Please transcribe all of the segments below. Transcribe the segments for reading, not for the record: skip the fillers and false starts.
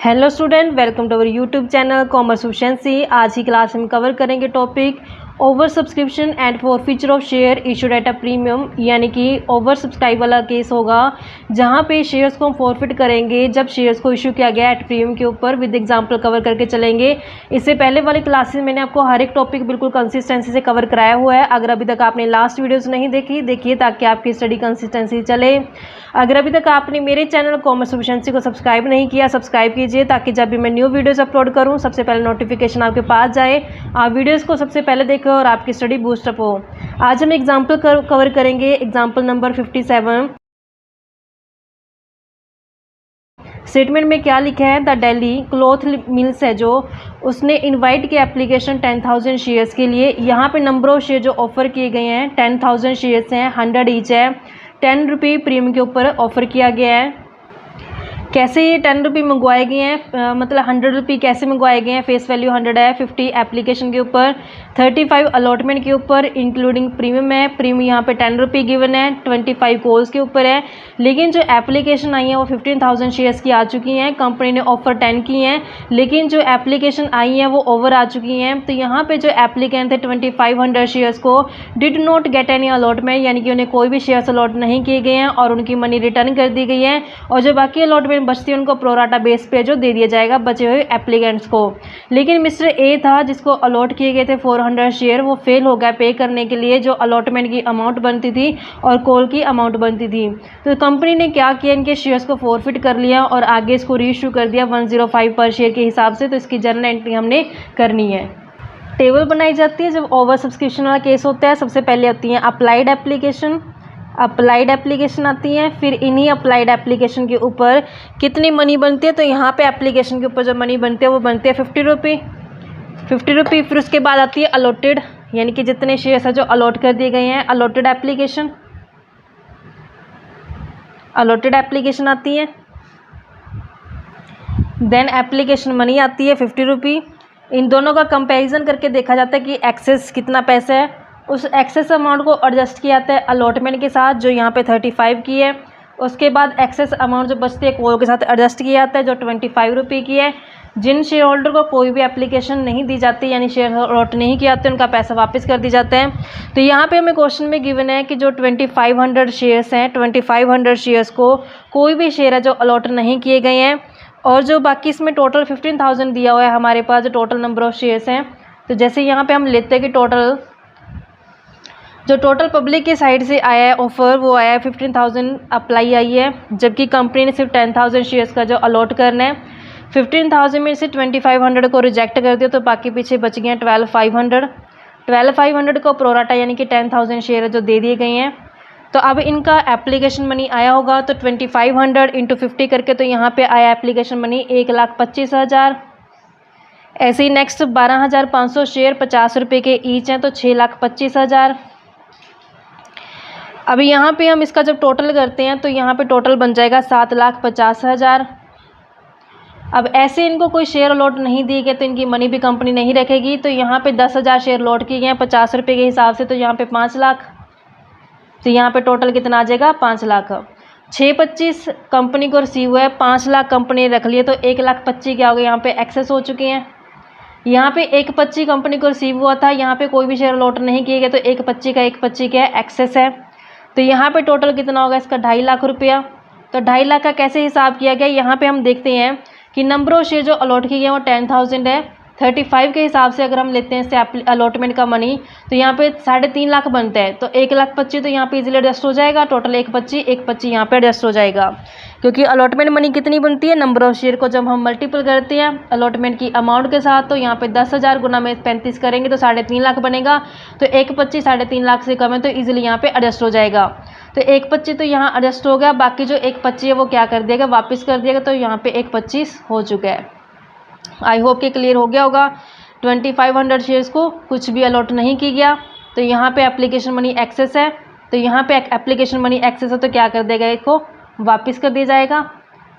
Hello student, welcome to our YouTube channel commerce efficiency. आज की class में cover करेंगे topic over subscription and forfeiture of share issued at a premium, यानी कि over subscribe वाला case होगा जहां पे शेयर्स को हम फॉरफिट करेंगे जब शेयर्स को इशू किया गया एट प्रीमियम के ऊपर। विद एग्जांपल कवर करके चलेंगे। इससे पहले वाली क्लासेस मैंने आपको हर एक टॉपिक बिल्कुल कंसिस्टेंसी से कवर कराया हुआ है। अगर अभी तक आपने लास्ट वीडियोज़ नहीं देखी, देखिए ताकि आपकी स्टडी कंसिस्टेंसी चले। अगर अभी तक आपने मेरे चैनल कॉमर्स एफिशिएंसी को सब्सक्राइब नहीं किया, सब्सक्राइब कीजिए ताकि जब भी मैं न्यू वीडियोस अपलोड करूं सबसे पहले नोटिफिकेशन आपके पास जाए, आप वीडियोस को सबसे पहले देखें और आपकी स्टडी बूस्टअप हो। आज हम एग्जाम्पल कवर करेंगे, एग्जाम्पल नंबर 57। स्टेटमेंट में क्या लिखा है, द दिल्ली क्लॉथ मिल्स है जो उसने इनवाइट की एप्लीकेशन 10,000 शेयर्स के लिए। यहाँ पे नंबर ऑफ शेयर जो ऑफर किए गए हैं 10,000 शेयर्स हैं, 100 ईच है। 10 रुपये प्रीमियम के ऊपर ऑफर किया गया है। कैसे ये 10 रुपये मंगवाए गए हैं, मतलब 100 रुपये कैसे मंगवाए गए हैं। फेस वैल्यू 100 है, 50 एप्लीकेशन के ऊपर, 35 अलॉटमेंट के ऊपर इंक्लूडिंग प्रीमियम है। प्रीमियम यहाँ पे 10 रुपये गिवन है, 25 कॉल्स के ऊपर है। लेकिन जो एप्लीकेशन आई है वो 15,000 शेयर्स की आ चुकी हैं। कंपनी ने ऑफर 10 की हैं, लेकिन जो एप्लीकेशन आई हैं वो ओवर आ चुकी हैं। तो यहाँ पे जो एप्लीकेंट थे 2500 शेयर्स को did not get any allotment, यानी कि उन्हें कोई भी शेयर्स अलॉट नहीं किए गए हैं और उनकी मनी रिटर्न कर दी गई है। और जो बाकी अलॉटमेंट बचती है उनको प्रोराटा बेस पे जो दे दिया जाएगा बचे हुए एप्लीकेंट्स को। लेकिन मिस्टर ए था जिसको अलॉट किए गए थे 400 शेयर, वो फेल हो गया पे करने के लिए जो अलॉटमेंट की अमाउंट बनती थी और कॉल की अमाउंट बनती थी। तो कंपनी ने क्या किया, इनके शेयर्स को फॉरफिट कर लिया और आगे इसको रीइश्यू कर दिया 105 पर शेयर के हिसाब से। तो इसकी जर्नल एंट्री हमने करनी है। टेबल बनाई जाती है जब ओवर सब्सक्रिप्शन वाला केस होता है। सबसे पहले आती है अप्लाइड एप्लीकेशन, अप्लाइड एप्लीकेशन आती है। फिर इन्हीं अप्लाइड एप्लीकेशन के ऊपर कितनी मनी बनती है, तो यहाँ पे एप्लीकेशन के ऊपर जो मनी बनती है वो बनती है 50 रुपये, 50 रुपये। फिर उसके बाद आती है अलॉटेड, यानी कि जितने शेयर्स है जो अलॉट कर दिए गए हैं, अलॉटेड एप्लीकेशन, अलॉटेड एप्लीकेशन आती है। देन एप्लीकेशन मनी आती है 50 रुपये। इन दोनों का कंपैरिजन करके देखा जाता है कि एक्सेस कितना पैसा है, उस एक्सेस अमाउंट को एडजस्ट किया जाता है अलॉटमेंट के साथ जो यहाँ पे 35 की है। उसके बाद एक्सेस अमाउंट जो बचती है कॉल के साथ एडजस्ट किया जाता है जो 25 रुपये की है। जिन शेयर होल्डर को कोई भी एप्लीकेशन नहीं दी जाती, यानी शेयर अलॉट नहीं किया जाते, उनका पैसा वापस कर दी जाता है। तो यहाँ पे हमें क्वेश्चन में गिवन है कि जो 2500 शेयर्स हैं, 2500 शेयर्स को कोई भी शेयर है जो अलॉट नहीं किए गए हैं, और जो बाकी इसमें टोटल 15,000 दिया हुआ है हमारे पास जो टोटल नंबर ऑफ शेयर्स हैं। तो जैसे यहाँ पे हम लेते हैं कि टोटल जो टोटल पब्लिक के साइड से आया है ऑफर वो आया है 15,000 अप्लाई आई है, जबकि कंपनी ने सिर्फ 10,000 शेयर्स का जो अलॉट करना है। 15,000 में से 2500 को रिजेक्ट कर दिया तो बाकी पीछे बच गए हैं 12,500। 12,500 को प्रोराटा यानी कि 10,000 शेयर जो दे दिए गए हैं। तो अब इनका एप्लीकेशन मनी आया होगा तो 2500 इंटू 50 करके, तो यहाँ पे आया एप्लीकेशन मनी 1,25,000। ऐसे ही नेक्स्ट 12,500 शेयर 50 रुपये के ईच हैं तो 6,25,000। अभी यहाँ पे हम इसका जब टोटल करते हैं तो यहाँ पे टोटल बन जाएगा 7,50,000। अब ऐसे इनको कोई शेयर अलॉट नहीं दिए गए तो इनकी मनी भी कंपनी नहीं रखेगी। तो यहाँ पे 10,000 शेयर अलॉट किए गए हैं 50 रुपये के हिसाब से, तो यहाँ पे 5 लाख। तो यहाँ पे टोटल कितना आ जाएगा 5 लाख। 625 कंपनी को रिसीव हुआ है, 5 लाख कंपनी ने रख लिए तो 1,25,000 क्या हो गया, यहाँ पे एक्सेस हो चुके हैं। यहाँ पे 1,25,000 कंपनी को रिसीव हुआ था, यहाँ पे कोई भी शेयर अलॉट नहीं किए गए तो 1,25,000 का 1,25,000 क्या है, एक्सेस है। तो यहाँ पे टोटल कितना होगा इसका 2.5 लाख रुपया। तो 2.5 लाख का कैसे हिसाब किया गया, यहाँ पे हम देखते हैं कि नंबर ऑफ शेयर जो अलॉट किए गए हैं वो 10,000 है। 35 के हिसाब से अगर हम लेते हैं इससे अलॉटमेंट का मनी तो यहाँ पे 3.5 लाख बनता है, तो 1,25,000 तो यहाँ पे इजीली एडजस्ट हो जाएगा। टोटल 1,25,000 यहाँ पे एडजस्ट हो जाएगा, क्योंकि अलॉटमेंट मनी कितनी बनती है, नंबर ऑफ शेयर को जब हम मल्टीपल करते हैं अलॉटमेंट की अमाउंट के साथ तो यहाँ पे 10,000 गुना में 35 करेंगे तो 3.5 लाख बनेगा। तो 1,25,000 3.5 लाख से कम है तो ईजिली यहाँ पे एडजस्ट हो जाएगा। तो 1,25,000 तो यहाँ एडजस्ट हो गया, बाकी जो 1,25,000 है वो क्या कर देगा, वापस कर देगा। तो यहाँ पे 1,25,000 हो चुका है। आई होप कि क्लियर हो गया होगा। 2500 शेयर्स को कुछ भी अलॉट नहीं किया गया, तो यहाँ पे एप्लीकेशन मनी एक्सेस है, तो यहाँ पे एप्लीकेशन मनी एक्सेस है तो क्या कर देगा, इसको वापस कर दिया जाएगा।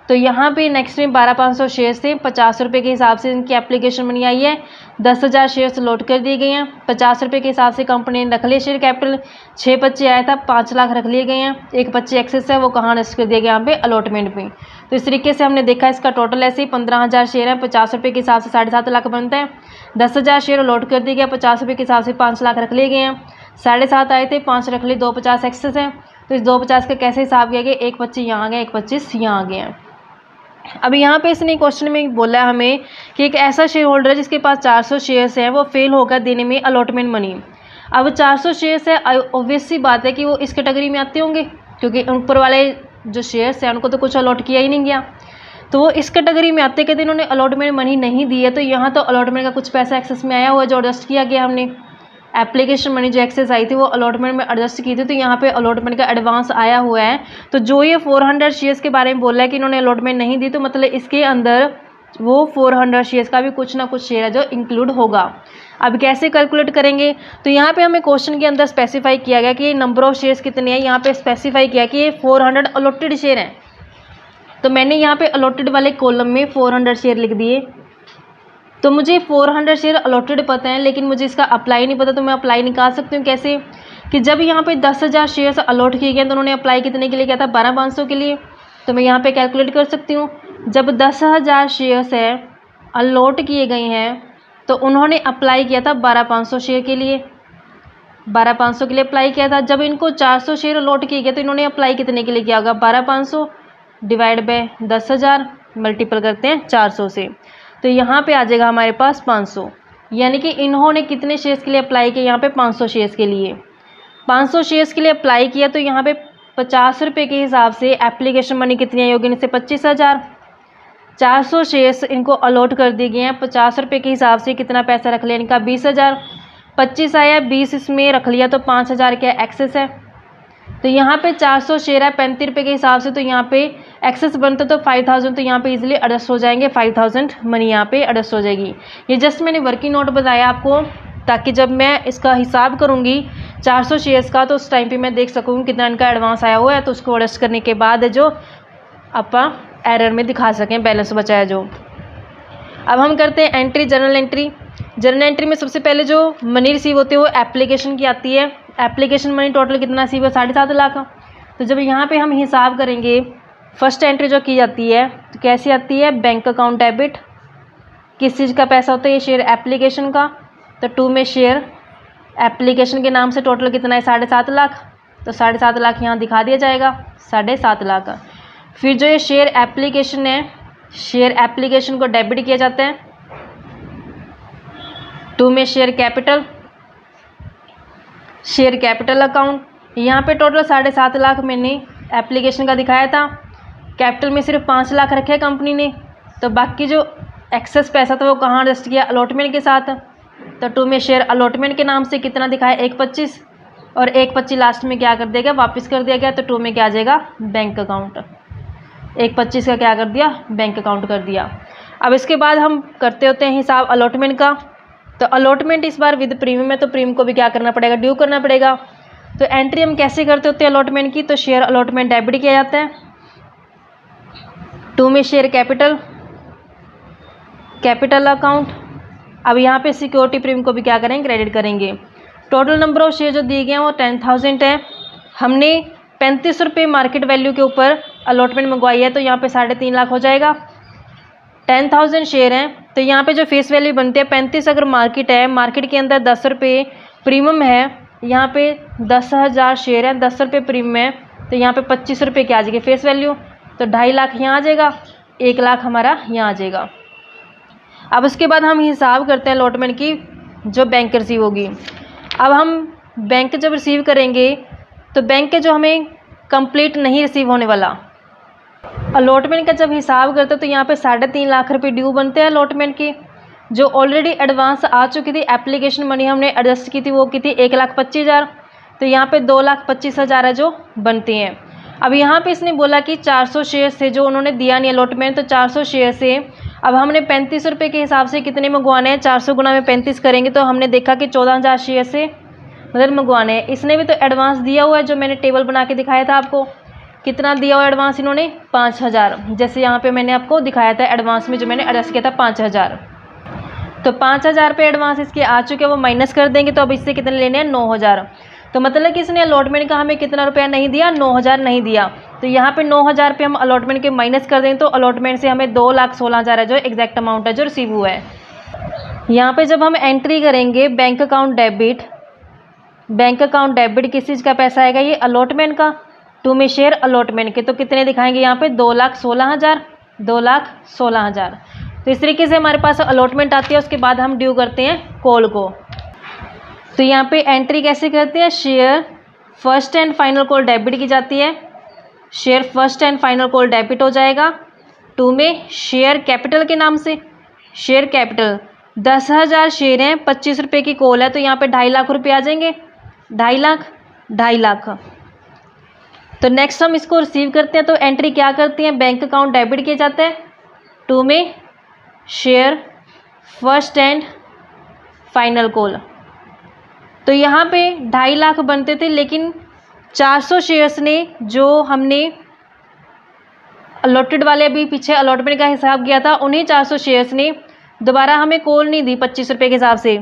तो यहाँ पे नेक्स्ट में 12,500 शेयर से 50 रुपये के हिसाब से इनकी एप्लीकेशन मनी आई है। 10,000 शेयर्स अलॉट कर दिए गए हैं। 50 रुपये के हिसाब से कंपनी ने रख लिया शेयर कैपिटल। 6 बच्चे आया था, 5 लाख रख लिए गए हैं। एक बच्चे एक्सेस है, वो कहाँ रजिस्टर कर दिया गया यहाँ पे अलॉटमेंट में। तो इस तरीके से हमने देखा इसका टोटल ऐसे ही 15,000 शेयर है। 50 रुपये के हिसाब से 7.5 लाख बनता है। 10,000 शेयर अलॉट कर दिया गया। 50 रुपये के हिसाब से 5 लाख रख लिए गए हैं। 7.5 आए थे, 5 रख लिए, 250 एक्सेस है। तो इस 250 का कैसे हिसाब किया गया, 1 25 यहाँ आ गया, 1 25 यहाँ आ गया। अब यहाँ पे इसने क्वेश्चन में बोला है हमें कि एक ऐसा शेयर होल्डर है जिसके पास 400 शेयर्स हैं, वो फेल होगा देने में अलॉटमेंट मनी। अब 400 शेयर्स है, ऑब्वियस सी बात है कि वो इस कैटेगरी में आते होंगे, क्योंकि ऊपर वाले जो शेयर्स हैं उनको तो कुछ अलॉट किया ही नहीं गया, तो वो इस कैटेगरी में आते कहते इन्होंने अलॉटमेंट मनी नहीं दी है। तो यहाँ तो अलॉटमेंट का कुछ पैसा एक्सेस में आया हुआ है जो एडजस्ट किया गया हमने। एप्लीकेशन मनी जो एक्सेस आई थी वो अलॉटमेंट में एडजस्ट की थी, तो यहाँ पे अलॉटमेंट का एडवांस आया हुआ है। तो जो ये 400 शेयर्स के बारे में बोल रहा है कि इन्होंने अलॉटमेंट नहीं दी, तो मतलब इसके अंदर वो 400 शेयर्स का भी कुछ ना कुछ शेयर है जो इंक्लूड होगा। अब कैसे कैलकुलेट करेंगे, तो यहाँ पे हमें क्वेश्चन के अंदर स्पेसिफाई किया गया कि नंबर ऑफ शेयर्स कितने हैं। यहाँ पे स्पेसिफाई किया कि ये 400 अलॉटेड शेयर हैं, तो मैंने यहाँ पे अलॉटेड वाले कॉलम में 400 शेयर लिख दिए। तो मुझे 400 शेयर अलॉटेड पता है, लेकिन मुझे इसका अप्लाई नहीं पता, तो मैं अप्लाई निकाल सकती हूँ कैसे, कि जब यहाँ पे 10,000 शेयर्स अलॉट किए गए तो उन्होंने अप्लाई कितने के लिए किया था, 12,500 के लिए। तो मैं यहाँ पे कैलकुलेट कर सकती हूँ, जब 10,000 शेयर्स है अलॉट किए गए हैं तो उन्होंने अप्लाई किया था 12,500 शेयर के लिए, 12,500 के लिए अप्लाई किया था। जब इनको 400 शेयर अलॉट किए गए तो इन्होंने अप्लाई कितने के लिए किया होगा, 12,500 डिवाइड बाय 10,000 मल्टीपल करते हैं 400 से, तो यहाँ पे आ जाएगा हमारे पास 500। यानी कि इन्होंने कितने शेयर्स के लिए अप्लाई किया, यहाँ पे 500 शेयर्स के लिए, 500 शेयर्स के लिए अप्लाई किया। तो यहाँ पे 50 रुपये के हिसाब से एप्लीकेशन मनी कितनी आई होगी, इनसे 25,000। 400 शेयर्स इनको अलॉट कर दिए गए हैं, 50 रुपये के हिसाब से कितना पैसा रख लिया इनका, 20,000। 25 आया, 20 इसमें रख लिया, तो 5,000 क्या एक्सेस है। तो यहाँ पे 400 शेयर है 35 रुपये के हिसाब से, तो यहाँ पे एक्सेस बनता तो 5,000, तो यहाँ पे इजीली एडजस्ट हो जाएंगे, 5,000 मनी यहाँ पे एडजस्ट हो जाएगी। ये जस्ट मैंने वर्किंग नोट बताया आपको, ताकि जब मैं इसका हिसाब करूँगी 400 शेयर्स का, तो उस टाइम पे मैं देख सकूँ कितना इनका एडवांस आया हुआ है, तो उसको एडजस्ट करने के बाद जो अपना एरर में दिखा सकें बैलेंस बचाया जो। अब हम करते हैं entry, journal entry. Journal entry में सबसे पहले जो मनी रिसीव होती है वो एप्लीकेशन की आती है। एप्लीकेशन मनी टोटल कितना रिसीव है, 7.5 लाख। तो जब यहाँ पे हम हिसाब करेंगे, फर्स्ट एंट्री जो की जाती है तो कैसी आती है, बैंक अकाउंट डेबिट। किस चीज़ का पैसा होता है, ये शेयर एप्लीकेशन का। तो 2 में शेयर एप्लीकेशन के नाम से टोटल कितना है, 7.5 लाख। तो 7.5 लाख यहाँ दिखा दिया जाएगा, 7.5 लाख। फिर जो ये शेयर एप्लीकेशन है, शेयर एप्लीकेशन को डेबिट किया जाता है। 2 में share capital, share capital account. यहाँ पे टोटल 7.5 लाख मैंने एप्लीकेशन का दिखाया था, कैपिटल में सिर्फ 5 लाख रखे कंपनी ने, तो बाकी जो एक्सेस पैसा था वो कहाँ एडजस्ट किया, अलॉटमेंट के साथ। तो 2 में शेयर अलॉटमेंट के नाम से कितना दिखाया, 1.25, और 1.25 लास्ट में क्या कर दिया गया, वापस कर दिया गया। तो 2 में क्या आ जाएगा, बैंक अकाउंट। 1.25 का क्या कर दिया, बैंक अकाउंट कर दिया। अब इसके बाद हम करते होते हैं हिसाब अलॉटमेंट का। तो अलॉटमेंट इस बार विद प्रीमियम है, तो प्रीमियम को भी क्या करना पड़ेगा, ड्यू करना पड़ेगा। तो एंट्री हम कैसे करते होते हैं अलॉटमेंट की, तो शेयर अलॉटमेंट डेबिट किया जाता है। 2 में शेयर कैपिटल, कैपिटल अकाउंट। अब यहाँ पे सिक्योरिटी प्रीमियम को भी क्या करेंगे, क्रेडिट करेंगे। टोटल नंबर ऑफ शेयर जो दिए गए हैं वो 10,000 है। हमने 35 रुपये मार्केट वैल्यू के ऊपर अलॉटमेंट मंगवाई है, तो यहाँ पे 3.5 लाख हो जाएगा। 10,000 शेयर हैं, तो यहाँ पे जो फेस वैल्यू बनती है 35, अगर मार्केट है, मार्केट के अंदर 10 रुपये प्रीमियम है, यहाँ पे 10,000 शेयर हैं, 10 रुपये प्रीमियम है, तो यहाँ पे 25 रुपये की आ जाएगी फेस वैल्यू। तो 2.5 लाख यहाँ आ जाएगा, 1 लाख हमारा यहाँ आ जाएगा। अब उसके बाद हम हिसाब करते हैं अलॉटमेंट की जो बैंक रिसीव होगी। अब हम बैंक जब रिसीव करेंगे तो बैंक के जो हमें कंप्लीट नहीं रिसीव होने वाला अलॉटमेंट का जब हिसाब करते हैं, तो यहाँ पे 3.5 लाख रुपए ड्यू बनते हैं अलॉटमेंट की, जो ऑलरेडी एडवांस आ चुकी थी। एप्लीकेशन मनी हमने एडजस्ट की थी, वो की थी 1,25,000, तो यहाँ पे 2,25,000 है जो बनते हैं। अब यहाँ पे इसने बोला कि 400 शेयर से जो उन्होंने दिया नहीं अलॉटमेंट, तो 400 शेयर से अब हमने 35 रुपये के हिसाब से कितने मंगवाने हैं, 400 गुना में 35 करेंगे तो हमने देखा कि 14,000 शेयर से मतलब मंगवाने हैं। इसने भी तो एडवांस दिया हुआ है, जो मैंने टेबल बना के दिखाया था आपको। कितना दिया हुआ एडवांस इन्होंने, 5,000, जैसे यहाँ पे मैंने आपको दिखाया था एडवांस में जो मैंने एडजस्ट किया था 5,000। तो 5,000 रुपये एडवांस इसके आ चुके हैं, वो माइनस कर देंगे। तो अब इससे कितने लेने हैं, 9,000। तो मतलब कि इसने अलॉटमेंट का हमें कितना रुपया नहीं दिया, 9,000 नहीं दिया। तो यहाँ पे 9,000 रुपये हम अलॉटमेंट के माइनस कर देंगे, तो अलॉटमेंट से हमें 2,16,000 है जो एग्जैक्ट अमाउंट है जो रिसीव हुआ है। यहाँ पे जब हम एंट्री करेंगे bank account debit, bank account debit किस चीज़ का पैसा आएगा, ये अलॉटमेंट का, टू में शेयर अलॉटमेंट के। तो कितने दिखाएंगे यहाँ पे, 2,16,000, 2,16,000। तो इस तरीके से हमारे पास अलॉटमेंट आती है। उसके बाद हम ड्यू करते हैं कॉल को। तो यहाँ पे एंट्री कैसे करते हैं, share first and final call debit की जाती है, share first and final call debit हो जाएगा। टू में शेयर कैपिटल के नाम से, शेयर कैपिटल 10,000 शेयर हैं, 25 रुपये की कॉल है, तो यहाँ पे 2.5 लाख रुपये आ जाएंगे, 2.5 लाख, 2.5 लाख। तो नेक्स्ट हम इसको रिसीव करते हैं। तो एंट्री क्या करती हैं, बैंक अकाउंट डेबिट किया जाता है। टू में share first and final call. तो यहाँ पे 2.5 लाख बनते थे, लेकिन 400 शेयर्स ने जो हमने अलॉटेड वाले अभी पीछे अलॉटमेंट का हिसाब किया था, उन्हीं 400 शेयर्स ने दोबारा हमें कॉल नहीं दी 25 रुपये के हिसाब से।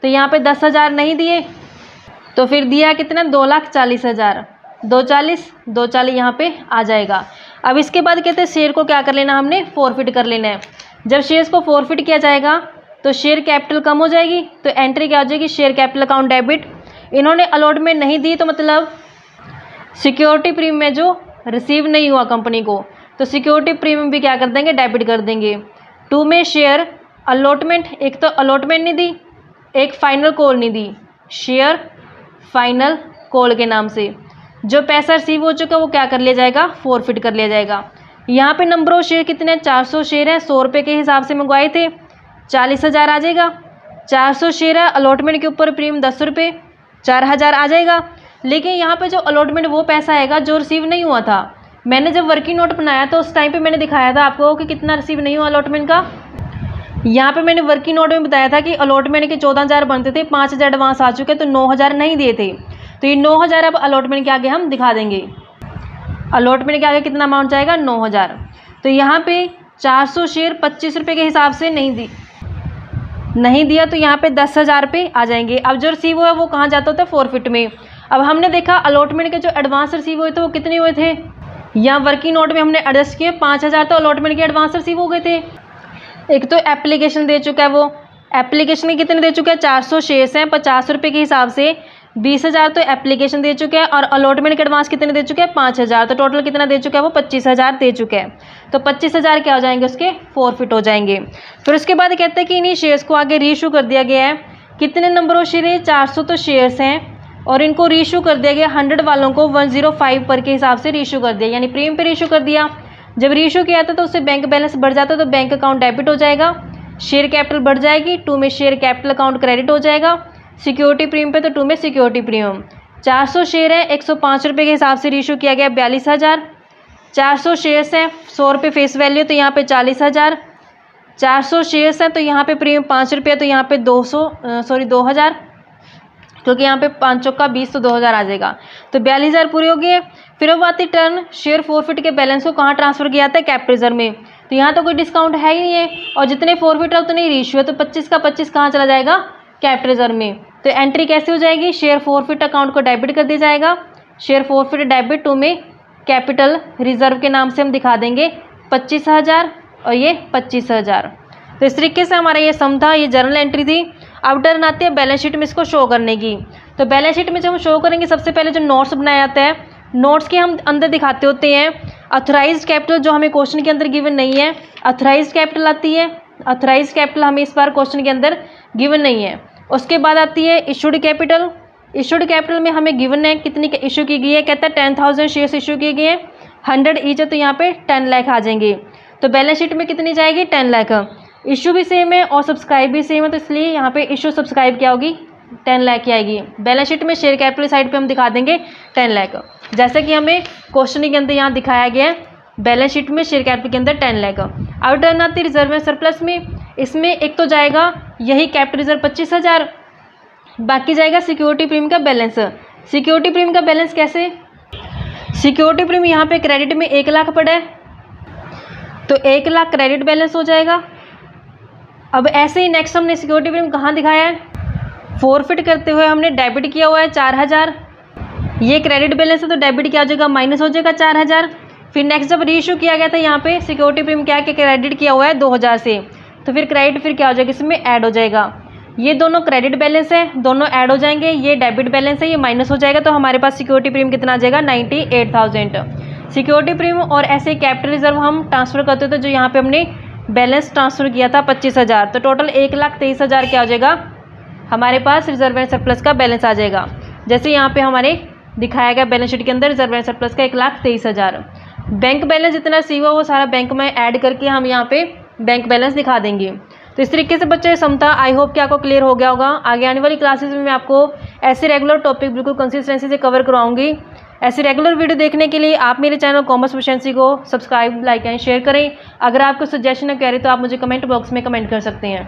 तो यहाँ पे 10,000 नहीं दिए, तो फिर दिया कितना, 2,40,000, 240 यहाँ पे आ जाएगा। अब इसके बाद कहते हैं शेयर को क्या कर लेना, हमने फॉरफिट कर लेना है। जब शेयर्स को फॉरफिट किया जाएगा तो शेयर कैपिटल कम हो जाएगी। तो एंट्री क्या हो जाएगी, शेयर कैपिटल अकाउंट डेबिट। इन्होंने अलॉटमेंट नहीं दी, तो मतलब सिक्योरिटी प्रीमियम में जो रिसीव नहीं हुआ कंपनी को, तो सिक्योरिटी प्रीमियम भी क्या कर देंगे, डेबिट कर देंगे। टू में शेयर अलॉटमेंट, एक तो अलॉटमेंट नहीं दी, एक फाइनल कॉल नहीं दी, शेयर फाइनल कॉल के नाम से जो पैसा रिसीव हो चुका वो क्या कर लिया जाएगा, फॉरफिट कर लिया जाएगा। यहाँ पे नंबर ऑफ शेयर कितने हैं, 400 शेयर है, 100 रुपये के हिसाब से मंगवाए थे, 40,000 आ जाएगा। 400 शेयर है, अलॉटमेंट के ऊपर प्रीमियम 10 रुपये, 4,000 आ जाएगा। लेकिन यहाँ पे जो अलॉटमेंट वो पैसा आएगा जो रिसीव नहीं हुआ था। मैंने जब वर्किंग नोट बनाया तो उस टाइम पे मैंने दिखाया था आपको कि कितना रिसीव नहीं हुआ अलॉटमेंट का। यहाँ पे मैंने वर्किंग नोट में बताया था कि अलॉटमेंट के 14,000 बनते थे, 5,000 एडवांस आ चुके, तो 9,000 नहीं दिए थे। तो ये 9,000 अब अलॉटमेंट के आगे हम दिखा देंगे। अलॉटमेंट के आगे कितना अमाउंट जाएगा, 9,000। तो यहाँ पे 400 शेयर 25 रुपये के हिसाब से नहीं दिया, तो यहाँ पे 10,000 रुपये आ जाएंगे। अब जो रिसीव हुआ वो कहाँ जाता होता है, फॉरफिट में। अब हमने देखा अलॉटमेंट के जो एडवांस रिसीव हुए थे वो कितने हुए थे, यहाँ वर्किंग नोट में हमने एडजस्ट किए, 5,000 तो अलॉटमेंट के एडवांस रिसीव हो गए थे। एक तो एप्लीकेशन दे चुका है, वो एप्लीकेशन में कितने दे चुका है, 400 शेयर्स हैं, 50 रुपये के हिसाब से 20,000 तो एप्लीकेशन दे चुके हैं, और अलॉटमेंट के एडवांस कितने दे चुके हैं, 5,000। तो टोटल कितना दे चुका है वो, 25,000 दे चुके हैं। तो 25,000 क्या हो जाएंगे, उसके फॉरफिट हो जाएंगे। फिर उसके बाद कहते हैं कि इन्हीं शेयर्स को आगे रीइशू कर दिया गया है। कितने नंबर ऑफ शेयर है, 400 तो शेयर्स हैं, और इनको रीइशू कर दिया गया 100 वालों को 105 पर के हिसाब से रीइशू कर दिया, यानी प्रीमियम पे रीइशू कर दिया। जब रीइशू किया था तो उससे बैंक बैलेंस बढ़ जाता, तो बैंक अकाउंट डेबिट हो जाएगा, शेयर कैपिटल बढ़ जाएगी, टू में शेयर कैपिटल अकाउंट क्रेडिट हो जाएगा, सिक्योरिटी प्रीमियम पे तो टू में सिक्योरिटी प्रीमियम। 400 शेयर है, 105 रुपये के हिसाब से रीइशू किया गया 42,000। 400 शेयर्स हैं, 100 रुपये फेस वैल्यू, तो यहाँ पे 40,000। 400 शेयर्स हैं तो यहाँ पे प्रीमियम 5 रुपये, तो यहाँ पे 2,000, क्योंकि यहाँ पे 5 चौका 20 तो 2,000 आ जाएगा। तो 42,000 पूरे हो गए। फिर अब आती टर्न शेयर फॉरफिट के बैलेंस को कहाँ ट्रांसफर किया जाता है, कैपिटल रिजर्व में। तो यहाँ तो कोई डिस्काउंट है ही नहीं है, और जितने फॉरफिट है उतने ही रीइशू है, तो 25 का 25 कहाँ चला जाएगा, कैपिटल रिजर्व में। तो एंट्री कैसे हो जाएगी, शेयर फॉरफिट अकाउंट को डेबिट कर दिया जाएगा, शेयर फॉरफिट डेबिट, टू में कैपिटल रिजर्व के नाम से हम दिखा देंगे 25,000 और ये 25,000। तो इस तरीके से हमारा ये सम था, ये जर्नल एंट्री थी। अब टर्न आती है बैलेंस शीट में इसको शो करने की। तो बैलेंस शीट में जब हम शो करेंगे, सबसे पहले जो नोट्स बनाया जाता है, नोट्स के हम अंदर दिखाते होते हैं अथोराइज्ड कैपिटल, जो हमें क्वेश्चन के अंदर गिवन नहीं है, अथोराइज्ड कैपिटल आती है। अथोराइज्ड कैपिटल हमें इस बार क्वेश्चन के अंदर गिवन नहीं है। उसके बाद आती है इशूड कैपिटल। इशूड कैपिटल में हमें गिवन है कितनी इशू की गई है, कहता है 10,000 शेयर्स इशू किए गए हैं, 100 ईच है, तो यहाँ पे 10 लाख आ जाएंगे। तो बैलेंस शीट में कितनी जाएगी, 10 लाख। इशू भी सेम है और सब्सक्राइब भी सेम है, तो इसलिए यहाँ पे इशू सब्सक्राइब क्या होगी, 10 लाख की आएगी। बैलेंस शीट में शेयर कैपिटल साइड पे हम दिखा देंगे 10 लाख, जैसे कि हमें क्वेश्चन के अंदर यहाँ दिखाया गया है। बैलेंस शीट में शेयर कैपिटल के अंदर 10 लाख। अब टर्न आती है रिजर्व में सरप्लस में। इसमें एक तो जाएगा यही कैपिटल रिजर्व 25,000, बाकी जाएगा सिक्योरिटी प्रीमियम का बैलेंस। सिक्योरिटी प्रीमियम का बैलेंस कैसे, सिक्योरिटी प्रीमियम यहाँ पे क्रेडिट में 1 लाख पड़ा है, तो 1 लाख क्रेडिट बैलेंस हो जाएगा। अब ऐसे ही नेक्स्ट हमने सिक्योरिटी प्रीमियम कहाँ दिखाया है, फॉरफिट करते हुए हमने डेबिट किया हुआ है 4000, ये क्रेडिट बैलेंस है तो डेबिट क्या हो जाएगा, माइनस हो जाएगा 4000। फिर नेक्स्ट जब रीइशू किया गया था यहाँ पे सिक्योरिटी प्रीमियम क्या है कि क्रेडिट किया हुआ है 2000 से, तो फिर क्रेडिट फिर क्या हो जाएगा, इसमें ऐड हो जाएगा। ये दोनों क्रेडिट बैलेंस है, दोनों ऐड हो जाएंगे, ये डेबिट बैलेंस है, ये माइनस हो जाएगा, तो हमारे पास सिक्योरिटी प्रीमियम कितना आ जाएगा, 98,000। सिक्योरिटी प्रीमियम और ऐसे कैपिटल रिजर्व हम ट्रांसफर करते थे, जो यहाँ पे हमने बैलेंस ट्रांसफर किया था 25,000, तो टोटल 1,23,000 क्या हो जाएगा, हमारे पास रिजर्व एंड सरप्लस का बैलेंस आ जाएगा। जैसे यहाँ पे हमारे दिखाया गया बैलेंस शीट के अंदर रिजर्व एंड सरप्लस का 1,23,000। बैंक बैलेंस जितना रिसीव हो वो सारा बैंक में ऐड करके हम यहाँ पे बैंक बैलेंस दिखा देंगे। तो इस तरीके से बच्चे समता, आई होप कि आपको क्लियर हो गया होगा। आगे आने वाली क्लासेस में मैं आपको ऐसे रेगुलर टॉपिक बिल्कुल कंसिस्टेंसी से कवर करवाऊंगी। ऐसे रेगुलर वीडियो देखने के लिए आप मेरे चैनल कॉमर्स प्रोफिशिएंसी को सब्सक्राइब, लाइक एंड शेयर करें। अगर आपको सजेशन है, क्वेरी तो आप मुझे कमेंट बॉक्स में कमेंट कर सकते हैं।